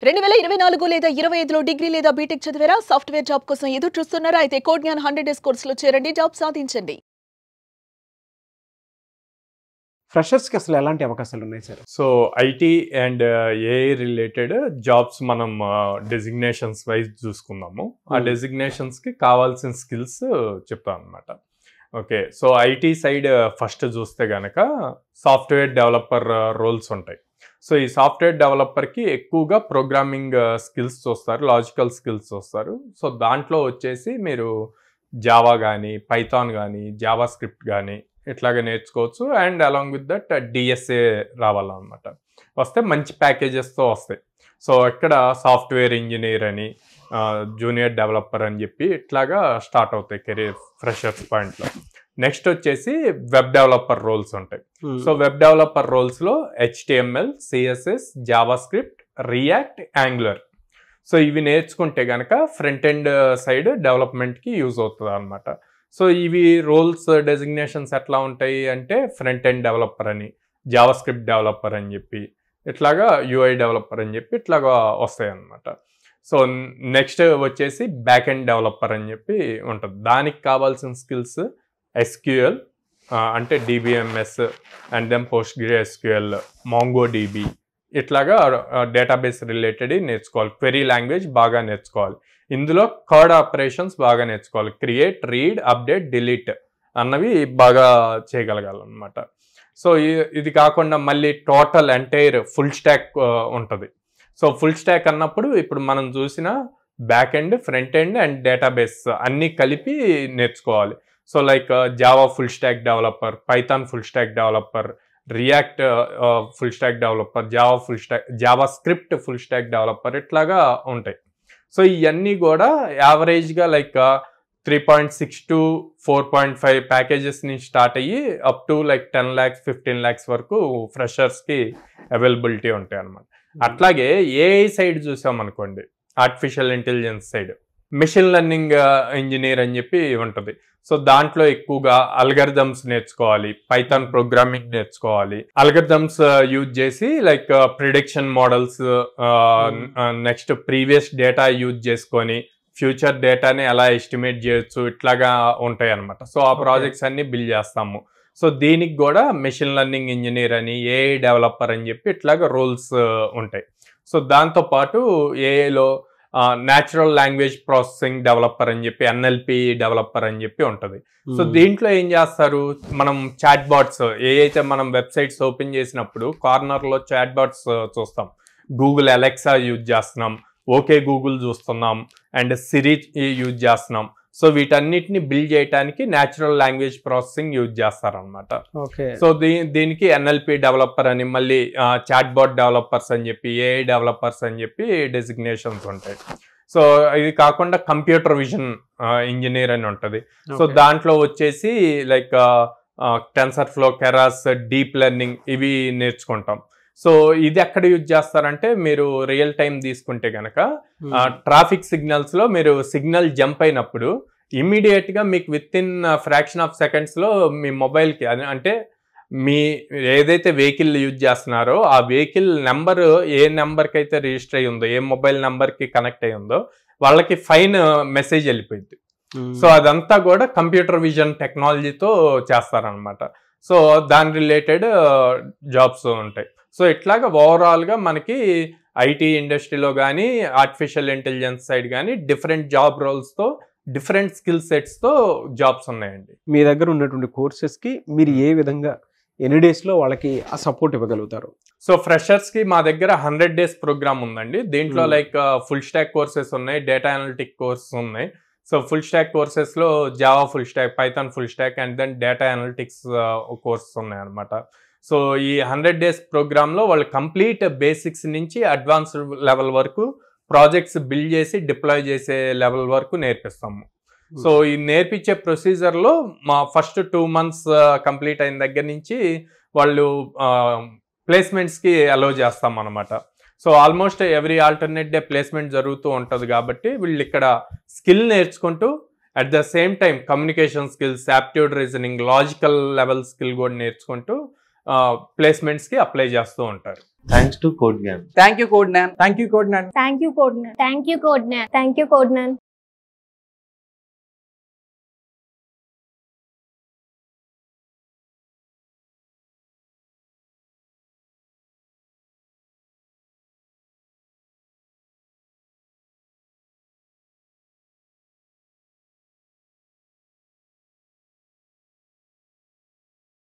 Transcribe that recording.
2024 లేదా 25లో డిగ్రీ లేదా బీటెక్ చదివారా? సాఫ్ట్‌వేర్ జాబ్ కోసం ఎదురు చూస్తున్నారా? అయితే కోడ్ జ్ఞాన్ 100 డేస్ కోర్సులో చేరండి, జాబ్ సాధించండి. ఫ్రెషర్స్‌కి అసలు ఎలాంటి అవకాశాలున్నాయి sir? So IT and AI related jobs మనం డెసిగ్నేషన్స్ వైజ్ చూసుకుందాము. ఆ డెసిగ్నేషన్స్కి కావాల్సిన స్కిల్స్ చెప్తాం అనమాట. Okay, so IT side first చూస్తే కనుక సాఫ్ట్వేర్ డెవలపర్ రోల్స్ ఉంటాయి. సో ఈ సాఫ్ట్వేర్ డెవలపర్కి ఎక్కువగా ప్రోగ్రామింగ్ స్కిల్స్ చూస్తారు, లాజికల్ స్కిల్స్ చూస్తారు. సో దాంట్లో వచ్చేసి మీరు జావా కానీ, పైథాన్ కానీ, జావా స్క్రిప్ట్ కానీ ఇట్లాగా నేర్చుకోవచ్చు. And along with that DSA రావాలన్నమాట. వస్తే మంచి ప్యాకేజెస్తో వస్తాయి. సో ఇక్కడ సాఫ్ట్వేర్ ఇంజనీర్ అని, జూనియర్ డెవలపర్ అని చెప్పి ఇట్లాగా స్టార్ట్ అవుతాయి కెరీర్ ఫ్రెషర్స్ పాయింట్లో. నెక్స్ట్ వచ్చేసి వెబ్ డెవలపర్ రోల్స్ ఉంటాయి. సో వెబ్ డెవలపర్ రోల్స్లో HTML, CSS, JavaScript, React, Angular. So ఇవి నేర్చుకుంటే కనుక ఫ్రంట్ ఎండ్ సైడ్ డెవలప్మెంట్కి యూజ్ అవుతుంది అనమాట. సో ఇవి రోల్స్ డెసిగ్నేషన్స్ ఎట్లా ఉంటాయి అంటే ఫ్రంట్ ఎండ్ డెవలపర్ అని, జావా స్క్రిప్ట్ డెవలపర్ అని చెప్పి, ఇట్లాగా UI డెవలపర్ అని చెప్పి ఇట్లాగా వస్తాయి అన్నమాట. సో నెక్స్ట్ వచ్చేసి బ్యాక్ ఎండ్ డెవలపర్ అని చెప్పి ఉంటుంది. దానికి కావాల్సిన స్కిల్స్ SQL అంటే DBMS and then PostgreSQL, MongoDB ఇట్లాగా డేటాబేస్ రిలేటెడ్ నేర్చుకోవాలి. క్వెరీ లాంగ్వేజ్ బాగా నేర్చుకోవాలి. ఇందులో కార్డ్ ఆపరేషన్స్ బాగా నేర్చుకోవాలి. క్రియేట్, రీడ్, అప్డేట్, డిలీట్ అన్నవి బాగా చేయగలగాలన్నమాట. సో ఇది కాకుండా మళ్ళీ టోటల్ ఎంటైర్ ఫుల్ స్టాక్ ఉంటుంది. సో ఫుల్ స్టాక్ అన్నప్పుడు ఇప్పుడు మనం చూసిన back end, front end and database అన్నీ కలిపి నేర్చుకోవాలి. So like Java full stack developer, Python full stack developer, react full stack developer, Java script full stack developer ఇట్లాగా ఉంటాయి. సో ఇవన్నీ కూడా యావరేజ్గా లైక్ 3.6 to 4.5 ప్యాకేజెస్ నుంచి స్టార్ట్ అయ్యి up to like 10 lakhs 15 lakhs వరకు ఫ్రెషర్స్కి అవైలబిలిటీ ఉంటాయి అన్నమాట. అట్లాగే ఏఐ సైడ్ చూసామనుకోండి, artificial intelligence side machine learning engineer అని చెప్పి ఉంటుంది. సో దాంట్లో ఎక్కువగా అల్గరిథమ్స్ నేర్చుకోవాలి, పైథాన్ ప్రోగ్రామింగ్ నేర్చుకోవాలి. అల్గరిథమ్స్ యూజ్ చేసి like prediction models, next previous data use చేసుకొని ఫ్యూచర్ డేటాని ఎలా ఎస్టిమేట్ చేయొచ్చు, ఇట్లాగా ఉంటాయి అన్నమాట. సో ఆ ప్రాజెక్ట్స్ అన్ని బిల్డ్ చేస్తాము. సో దీనికి కూడా మెషిన్ లెర్నింగ్ ఇంజనీర్ అని, ఏఐ డెవలపర్ అని చెప్పి ఇట్లాగా రోల్స్ ఉంటాయి. సో దాంతోపాటు ఏఐలో న్యాచురల్ లాంగ్వేజ్ ప్రాసెసింగ్ డెవలపర్ అని చెప్పి, NLP డెవలపర్ అని చెప్పి ఉంటుంది. సో దీంట్లో ఏం చేస్తారు, మనం చాట్ బాట్స్ ఏవైతే మనం వెబ్సైట్స్ ఓపెన్ చేసినప్పుడు కార్నర్లో చాట్ బాట్స్ చూస్తాం. గూగుల్ అలెక్సా యూజ్ చేస్తున్నాం, ఓకే గూగుల్ చూస్తున్నాం, అండ్ సిరి యూజ్ చేస్తున్నాం. సో వీటన్నిటిని బిల్డ్ చేయడానికి న్యాచురల్ లాంగ్వేజ్ ప్రాసెసింగ్ యూజ్ చేస్తారనమాట. సో దీనికి NLP డెవలపర్ అని, మళ్ళీ చాట్ బాట్ డెవలపర్స్ అని చెప్పి, AI డెవలపర్స్ అని చెప్పి డెసిగ్నేషన్స్ ఉంటాయి. సో ఇది కాకుండా కంప్యూటర్ విజన్ ఇంజనీర్ అని ఉంటుంది. సో దాంట్లో వచ్చేసి లైక్ టెన్సర్ఫ్లో, కెరాస్, డీప్ లెర్నింగ్ ఇవి నేర్చుకుంటాం. సో ఇది ఎక్కడ యూజ్ చేస్తారంటే, మీరు రియల్ టైం తీసుకుంటే కనుక ట్రాఫిక్ సిగ్నల్స్ లో మీరు సిగ్నల్ జంప్ అయినప్పుడు ఇమీడియట్ గా మీకు with in fraction of seconds లో మీ మొబైల్ కి, అంటే మీ ఏదైతే వెహికల్ యూజ్ చేస్తున్నారో ఆ వెహికల్ నెంబర్ ఏ నెంబర్ కి అయితే రిజిస్టర్ అయ్యి ఉందో, ఏ మొబైల్ నెంబర్ కి కనెక్ట్ అయ్యి ఉందో వాళ్ళకి ఫైన్ మెసేజ్ వెళ్ళిపోయింది. సో అదంతా కూడా కంప్యూటర్ విజన్ టెక్నాలజీతో చేస్తారనమాట. సో దాని రిలేటెడ్ జాబ్స్ ఉంటాయి. సో ఇట్లాగా ఓవరాల్గా మనకి ఐటీ ఇండస్ట్రీలో కానీ, ఆర్టిఫిషియల్ ఇంటెలిజెన్స్ సైడ్ కానీ డిఫరెంట్ జాబ్ రోల్స్తో, డిఫరెంట్ స్కిల్ సెట్స్తో జాబ్స్ ఉన్నాయండి. మీ దగ్గర ఉన్నటువంటి కోర్సెస్కి మీరు ఏ విధంగా ఎన్ని డేస్లో వాళ్ళకి ఆ సపోర్ట్ ఇవ్వగలుగుతారు? సో ఫ్రెషర్స్కి మా దగ్గర 100 days ప్రోగ్రామ్ ఉందండి. దీంట్లో లైక్ ఫుల్ స్టాక్ కోర్సెస్ ఉన్నాయి, డేటా అనలిటిక్ కోర్సెస్ ఉన్నాయి. సో ఫుల్ స్టాక్ కోర్సెస్లో Java full stack, Python full stack and then data analytics courses ఉన్నాయి అనమాట. సో ఈ 100 days ప్రోగ్రాంలో వాళ్ళు కంప్లీట్ బేసిక్స్ నుంచి అడ్వాన్స్డ్ లెవెల్ వరకు ప్రాజెక్ట్స్ బిల్డ్ చేసి డిప్లాయ్ చేసే లెవెల్ వరకు నేర్పిస్తాము. సో ఈ నేర్పించే ప్రొసీజర్లో మా ఫస్ట్ 2 months కంప్లీట్ అయిన దగ్గర నుంచి వాళ్ళు ప్లేస్మెంట్స్కి అలౌ చేస్తాం అనమాట. So almost every alternate day placement జరుగుతూ ఉంటుంది. కాబట్టి వీళ్ళు ఇక్కడ స్కిల్ నేర్చుకుంటూ at the same time communication skills, aptitude reasoning, logical level skill కూడా నేర్చుకుంటూ ప్లేస్మెంట్స్ కి అప్లై చేస్తూ ఉంటారు. Thanks to Codegnan. Thank you Codegnan. Thank you Codegnan. Thank you, Codnan. Thank you, Codnan. Thank you, Codnan.